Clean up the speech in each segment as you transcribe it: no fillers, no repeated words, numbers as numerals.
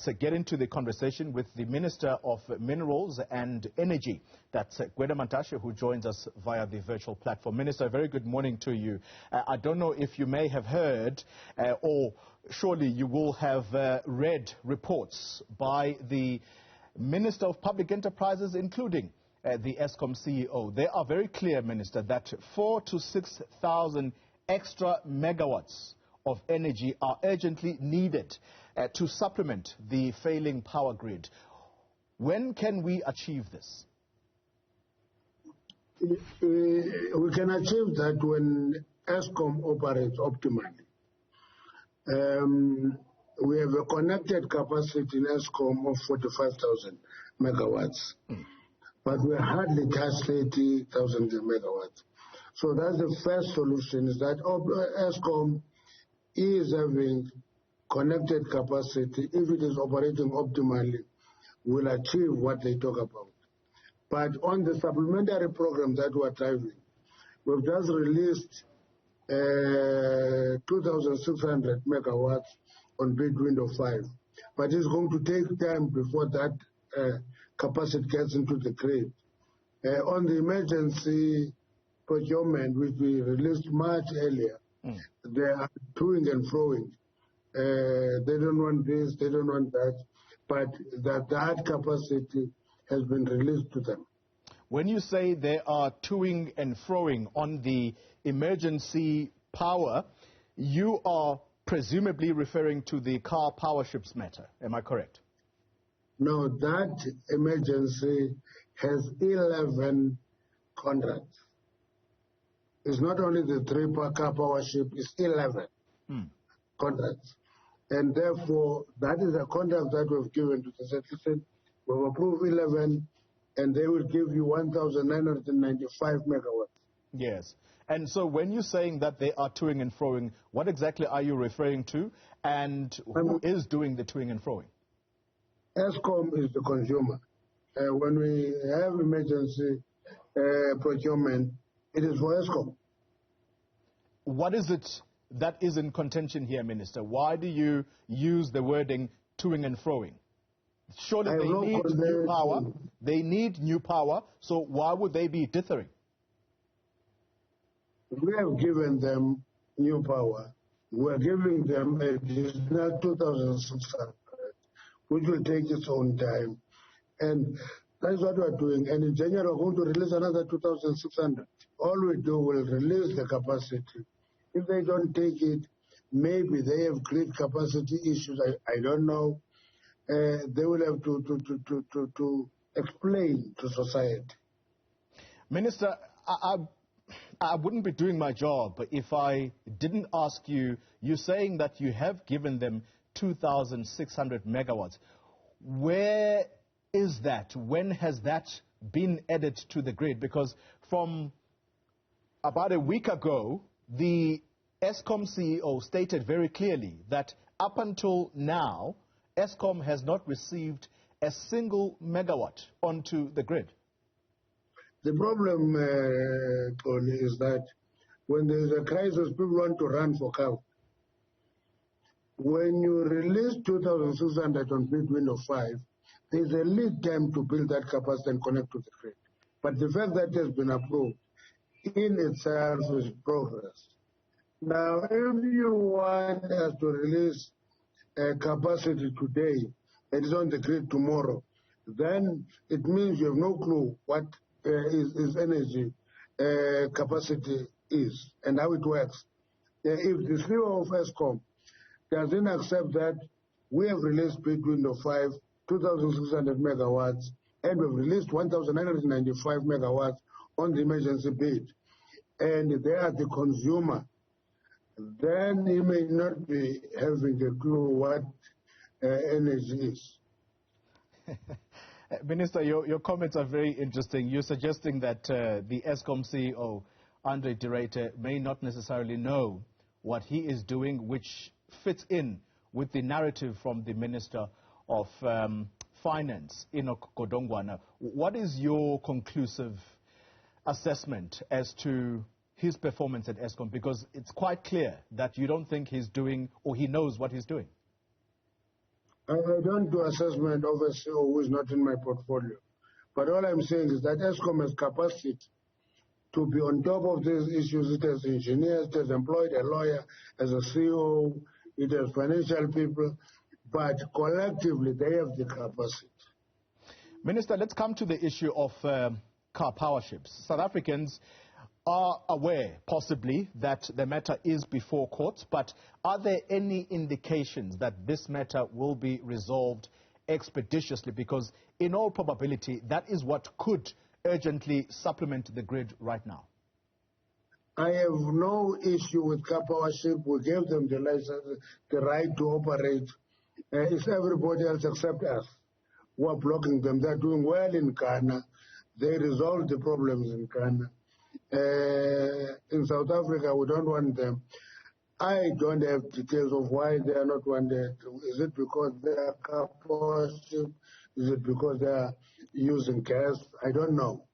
let's get into the conversation with the Minister of Minerals and Energy. That's Gwede Mantashe, who joins us via the virtual platform. Minister, a very good morning to you. I don't know if you may have heard, or surely you will have read reports by the Minister of Public Enterprises, including the Eskom CEO. They are very clear, Minister, that 4,000 to 6,000 extra megawatts of energy are urgently needed to supplement the failing power grid. When can we achieve this? We can achieve that when Eskom operates optimally. We have a connected capacity in Eskom of 45,000 megawatts, but we hardly touch 30,000 megawatts. So that's the first solution, is that Eskom is having connected capacity. If it is operating optimally, will achieve what they talk about. But on the supplementary program that we're driving, we've just released 2,600 megawatts on bid window 5. But it's going to take time before that capacity gets into the grid. On the emergency procurement, which we released much earlier, they are toing and froing. They don't want this, they don't want that, but that capacity has been released to them. When you say they are toing and froing on the emergency power, you are presumably referring to the car Powerships matter. Am I correct? No, that emergency has 11 contracts. It's not only the 3 car Powership, it's 11 contracts. And therefore, that is a contract that we've given to the citizen. We've approved 11, and they will give you 1,995 megawatts. Yes. And so when you're saying that they are toing and froing, what exactly are you referring to? And who is doing the toing and froing? Eskom is the consumer. When we have emergency procurement, it is for Eskom. What is it that is in contention here, Minister? Why do you use the wording toing and froing? Surely they need new power. They need new power, so why would they be dithering? We have given them new power. We are giving them additional 2,600, which will take its own time. And that's what we're doing. And in January, we're going to release another 2,600. All we do will release the capacity. If they don't take it, maybe they have grid capacity issues. I don't know. They will have to explain to society. Minister, I wouldn't be doing my job if I didn't ask you. You're saying that you have given them 2,600 megawatts. Where is that? When has that been added to the grid? Because from about a week ago, the Eskom CEO stated very clearly that up until now, Eskom has not received a single megawatt onto the grid. The problem, Tony, is that when there's a crisis, people want to run for cover. When you release 2,600 on bid window 5, there's a lead time to build that capacity and connect to the grid. But the fact that it has been approved in itself is progress. Now, if you want us to release a capacity today that is on the grid tomorrow, then it means you have no clue what is energy capacity is and how it works. If the CEO of Eskom doesn't accept that, we have released bid window 5, 2,600 megawatts, and we've released 1,995 megawatts on the emergency bid, and they are the consumer, then he may not be having a clue what energy is. Minister, your comments are very interesting. You're suggesting that the Eskom CEO, André, may not necessarily know what he is doing, which fits in with the narrative from the Minister of Finance, Enoch Godongwana. What is your conclusive assessment as to his performance at Eskom? Because it's quite clear that you don't think he's doing, or he knows what he's doing. I don't do assessment of a CEO who is not in my portfolio. But all I'm saying is that Eskom has capacity to be on top of these issues. It has engineers, it has employed a lawyer as a CEO, it has financial people, but collectively they have the capacity. Minister, let's come to the issue of car powerships. South Africans are aware, possibly, that the matter is before court, but are there any indications that this matter will be resolved expeditiously? Because in all probability, that is what could urgently supplement the grid right now. I have no issue with car powership. We gave them the license, the right to operate. It's everybody else except us who are blocking them. They're doing well in Ghana. They resolved the problems in Ghana. In South Africa, we don't want them. I don't have details of why they are not wanted. Is it because they are car powership? Is it because they are using gas? I don't know.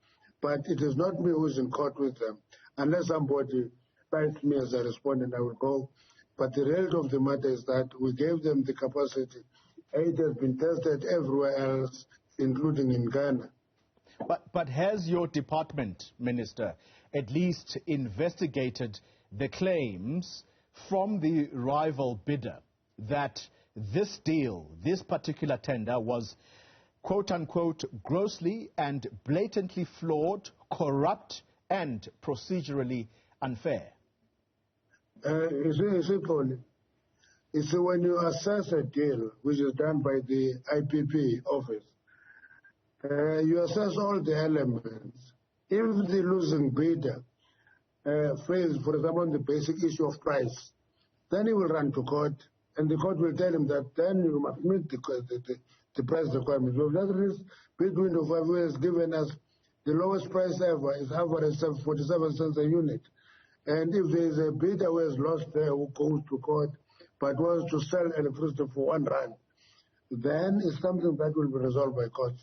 But it is not me who is in court with them. Unless somebody cites me as a respondent, I will go. But the reality of the matter is that we gave them the capacity. It has been tested everywhere else, including in Ghana. But has your department, Minister, at least investigated the claims from the rival bidder that this deal, this particular tender was, quote-unquote, grossly and blatantly flawed, corrupt, and procedurally unfair? You see, Paul, when you assess a deal, which is done by the IPP office, you assess all the elements. If the losing bidder fails, for example, on the basic issue of price, then he will run to court, and the court will tell him that then you must meet the price requirements. So that is bid window of 5 years given us the lowest price ever is average 47 cents a unit. And if there is a bidder who has lost there who goes to court but wants to sell electricity for R1, then it's something that will be resolved by courts.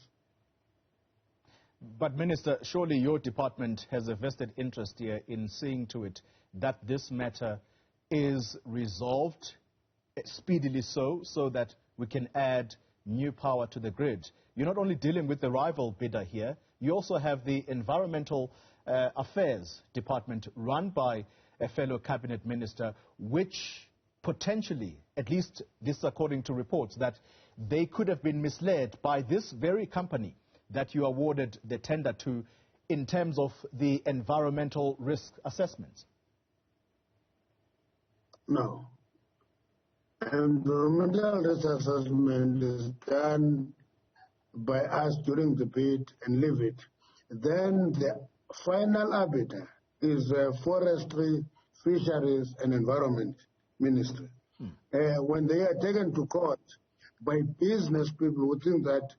But, Minister, surely your department has a vested interest here in seeing to it that this matter is resolved speedily so that we can add new power to the grid. You're not only dealing with the rival bidder here, you also have the Environmental Affairs Department run by a fellow cabinet minister, which potentially, at least this according to reports, that they could have been misled by this very company that you awarded the tender to in terms of the environmental risk assessments. No. Environmental risk assessment is done by us during the bid and leave it. Then the final arbiter is Forestry, Fisheries and Environment Ministry. When they are taken to court by business people who think that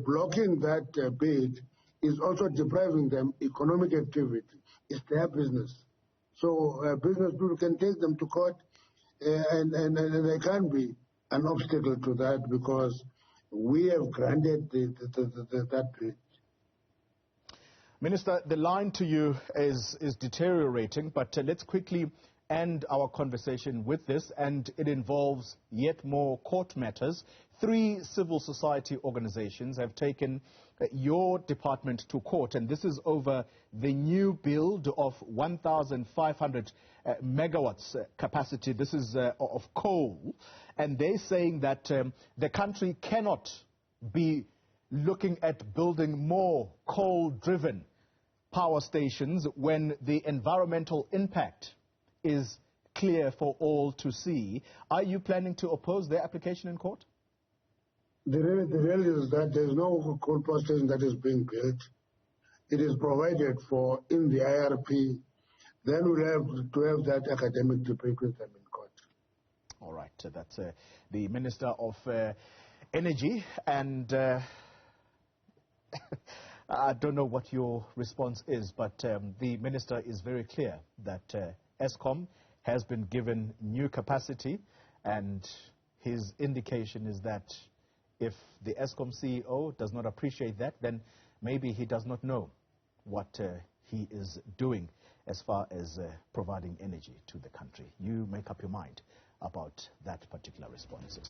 blocking that bid is also depriving them economic activity. It's their business. So business people can take them to court and there can be an obstacle to that because we have granted that bid. Minister, the line to you is deteriorating, but let's quickly end our conversation with this, and it involves yet more court matters. 3 civil society organizations have taken your department to court, and this is over the new build of 1,500 megawatts capacity. This is of coal, and they're saying that the country cannot be looking at building more coal-driven power stations when the environmental impact is clear for all to see. Are you planning to oppose their application in court? The reality is that there is no coal power station that is being built. It is provided for in the IRP. Then we'll have to have that academic debate with them in court. All right. That's the Minister of Energy. And I don't know what your response is, but the Minister is very clear that Eskom has been given new capacity, and his indication is that if the Eskom CEO does not appreciate that, then maybe he does not know what he is doing as far as providing energy to the country. You make up your mind about that particular response.